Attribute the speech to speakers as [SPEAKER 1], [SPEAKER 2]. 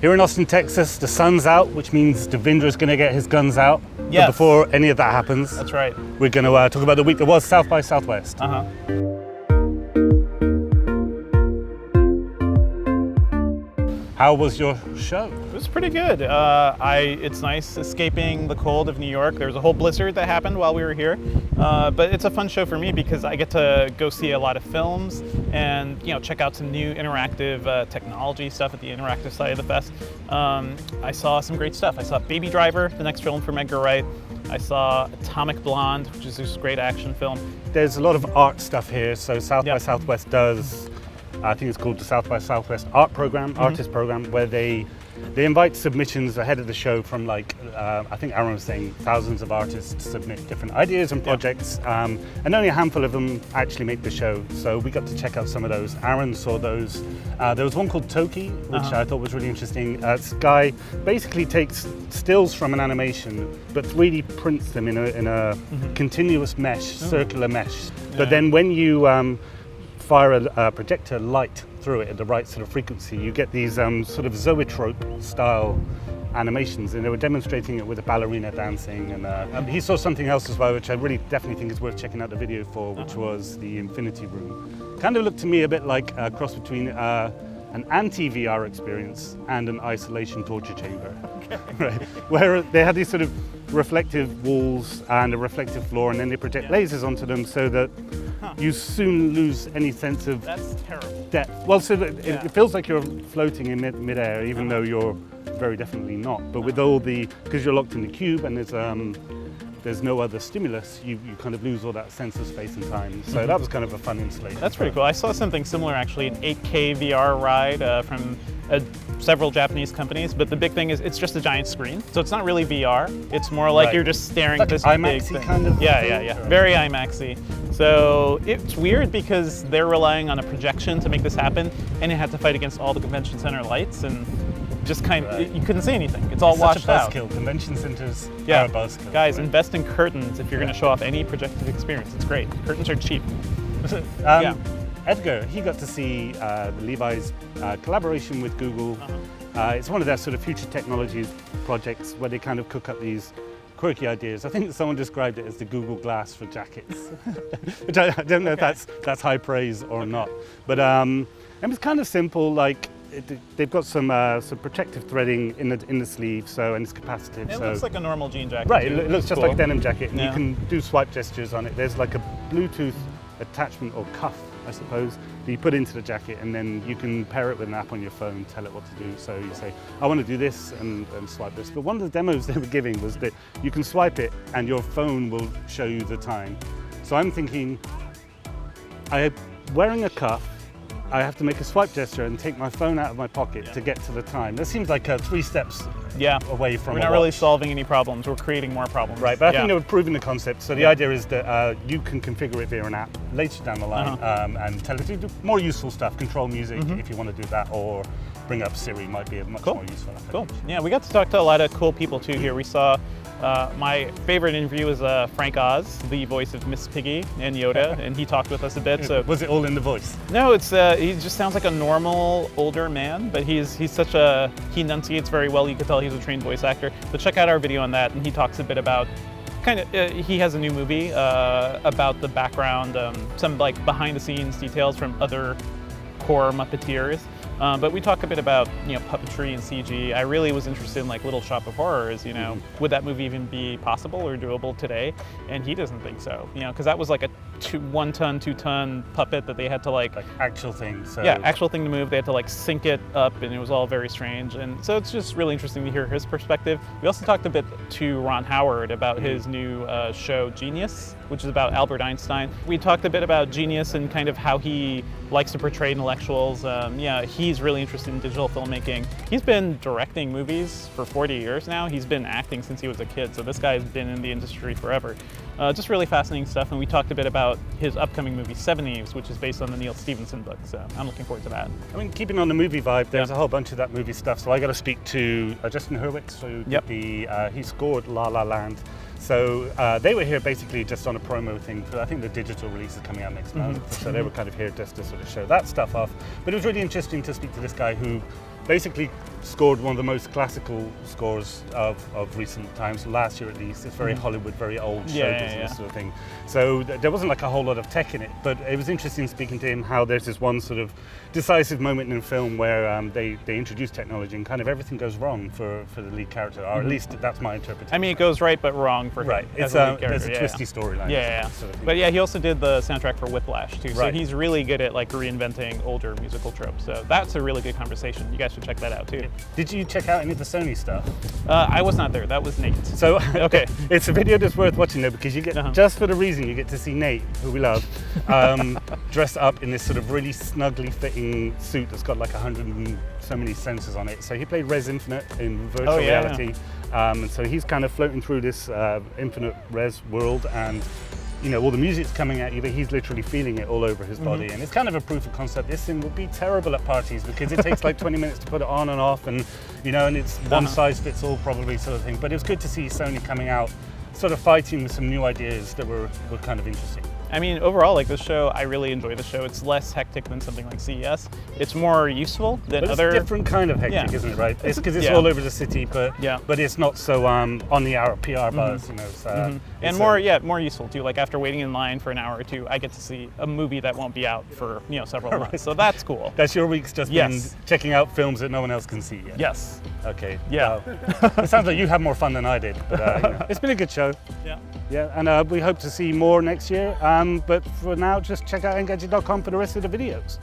[SPEAKER 1] Here in Austin, Texas, the sun's out, which means Devindra's going to get his guns out.
[SPEAKER 2] Yes.
[SPEAKER 1] But before any of that happens,
[SPEAKER 2] That's right.
[SPEAKER 1] we're going to talk about the week that was South by Southwest. How was your show?
[SPEAKER 2] It was pretty good. It's nice escaping the cold of New York. There was a whole blizzard that happened while we were here, but it's a fun show for me because I get to go see a lot of films and check out some new interactive technology stuff at the interactive side of the fest. I saw some great stuff. I saw Baby Driver, the next film from Edgar Wright. I saw Atomic Blonde, which is this great action film.
[SPEAKER 1] There's a lot of art stuff here. So South by Southwest does, I think it's called the South by Southwest Art Program, Artist Program, where they invite submissions ahead of the show from I think Aaron was saying thousands of artists submit different ideas and projects, and only a handful of them actually make the show. So we got to check out some of those. Aaron saw those. There was one called Toki, which I thought was really interesting. This guy basically takes stills from an animation, but 3D prints them in a continuous mesh, circular mesh. But then when you fire a projector light through it at the right sort of frequency, you get these sort of zoetrope style animations, and they were demonstrating it with a ballerina dancing, and he saw something else as well, which I really definitely think is worth checking out the video for, which was the Infinity Room. Kind of looked to me a bit like a cross between an anti-VR experience and an isolation torture chamber, right? Where they had these sort of reflective walls and a reflective floor, and then they project lasers onto them so that you soon lose any sense of depth. Well, so that it feels like you're floating in mid-air, even though you're very definitely not. But with all because you're locked in the cube and there's no other stimulus, you kind of lose all that sense of space and time. So that was kind of a fun installation.
[SPEAKER 2] That's pretty cool. I saw something similar actually, an 8K VR ride from several Japanese companies, but the big thing is it's just a giant screen. So it's not really VR. It's more like you're just staring at this big thing.
[SPEAKER 1] Kind of
[SPEAKER 2] Yeah. Very IMAX-y. So it's weird because they're relying on a projection to make this happen, and it had to fight against all the convention center lights, and just you couldn't see anything. It's all washed out.
[SPEAKER 1] Such a buzzkill. Convention centers are a buzzkill.
[SPEAKER 2] Guys, invest in curtains if you're going to show off any projected experience. It's great. Curtains are cheap.
[SPEAKER 1] Edgar, he got to see the Levi's collaboration with Google. It's one of their sort of future technologies projects where they kind of cook up these quirky ideas. I think someone described it as the Google Glass for jackets, which I don't know if that's high praise or not. But it was kind of simple. They've got some protective threading in the sleeve, and it's capacitive.
[SPEAKER 2] It looks like a normal jean jacket.
[SPEAKER 1] Right, it looks just like a denim jacket, and you can do swipe gestures on it. There's like a Bluetooth attachment or cuff, I suppose, that you put into the jacket, and then you can pair it with an app on your phone, tell it what to do. So you say, I want to do this, and swipe this. But one of the demos they were giving was that you can swipe it, and your phone will show you the time. So I'm thinking, I'm wearing a cuff, I have to make a swipe gesture and take my phone out of my pocket to get to the time. That seems like 3 steps away from
[SPEAKER 2] We're not really solving any problems, we're creating more problems.
[SPEAKER 1] Right, but I think they were proving the concept. So the idea is that you can configure it via an app later down the line and tell it to do more useful stuff, control music if you want to do that, or bring up Siri might be a much more useful application.
[SPEAKER 2] Cool. Yeah, we got to talk to a lot of cool people too here. We saw my favorite interview was Frank Oz, the voice of Miss Piggy and Yoda, and he talked with us a bit. So
[SPEAKER 1] was it all in the voice?
[SPEAKER 2] No, it's he just sounds like a normal older man, but he enunciates very well. You could tell he's a trained voice actor. But check out our video on that, and he talks a bit about he has a new movie about the background, some behind the scenes details from other core Muppeteers. But we talk a bit about puppetry and CG. I really was interested in Little Shop of Horrors. Would that movie even be possible or doable today? And he doesn't think so. Because that was like a 1-ton, 2-ton puppet that they had to like
[SPEAKER 1] actual thing. So
[SPEAKER 2] actual thing to move. They had to sync it up, and it was all very strange. And so it's just really interesting to hear his perspective. We also talked a bit to Ron Howard about his new show Genius, which is about Albert Einstein. We talked a bit about Genius and kind of how he likes to portray intellectuals. He's really interested in digital filmmaking. He's been directing movies for 40 years now. He's been acting since he was a kid, so this guy's been in the industry forever. Just really fascinating stuff, and we talked a bit about his upcoming movie, Seven Eves, which is based on the Neil Stephenson book, so I'm looking forward to that.
[SPEAKER 1] I mean, keeping on the movie vibe, there's a whole bunch of that movie stuff, so I got to speak to Justin Hurwitz, who he scored La La Land. So they were here basically just on a promo thing for, I think the digital release is coming out next month. So they were kind of here just to sort of show that stuff off. But it was really interesting to speak to this guy who basically scored one of the most classical scores of recent times, last year at least. It's very Hollywood, very old show business sort of thing. So there wasn't like a whole lot of tech in it, but it was interesting speaking to him how there's this one sort of decisive moment in film where they introduce technology and kind of everything goes wrong for the lead character, or at least that's my interpretation.
[SPEAKER 2] I mean, it goes right but wrong for him.
[SPEAKER 1] Right,
[SPEAKER 2] As a lead
[SPEAKER 1] there's
[SPEAKER 2] character.
[SPEAKER 1] a twisty storyline.
[SPEAKER 2] Yeah.
[SPEAKER 1] Sort of thing.
[SPEAKER 2] But yeah, he also did the soundtrack for Whiplash too, so
[SPEAKER 1] Right.
[SPEAKER 2] he's really good at like reinventing older musical tropes. So that's a really good conversation. You guys should check that out too.
[SPEAKER 1] Did you check out any of the Sony stuff?
[SPEAKER 2] I was not there. That was Nate.
[SPEAKER 1] So
[SPEAKER 2] Okay.
[SPEAKER 1] it's a video that's worth watching though, because you get just for the reason you get to see Nate, who we love, dressed up in this sort of really snugly fitting suit that's got like 100 and so many sensors on it. So he played Res Infinite in virtual reality, and so he's kind of floating through this infinite Res world, and you know, all the music's coming at you, but he's literally feeling it all over his body. And it's kind of a proof of concept. This thing would be terrible at parties because it takes like 20 minutes to put it on and off, and you know, and it's one size fits all probably sort of thing. But it was good to see Sony coming out, sort of fighting with some new ideas that were kind of interesting.
[SPEAKER 2] I mean, overall, like this show, I really enjoy the show. It's less hectic than something like CES. It's more useful than
[SPEAKER 1] But
[SPEAKER 2] other.
[SPEAKER 1] it's a different kind of hectic, isn't it? Right? It's because it's all over the city, but it's not so on the hour PR buzz, you know. So,
[SPEAKER 2] and more useful too. Like after waiting in line for an hour or two, I get to see a movie that won't be out for several months. So that's cool.
[SPEAKER 1] That's your week's just been checking out films that no one else can see yet.
[SPEAKER 2] Yes.
[SPEAKER 1] Okay.
[SPEAKER 2] Yeah.
[SPEAKER 1] It sounds like you had more fun than I did, but you know, it's been a good show.
[SPEAKER 2] Yeah.
[SPEAKER 1] Yeah, and we hope to see more next year. But for now, just check out Engadget.com for the rest of the videos.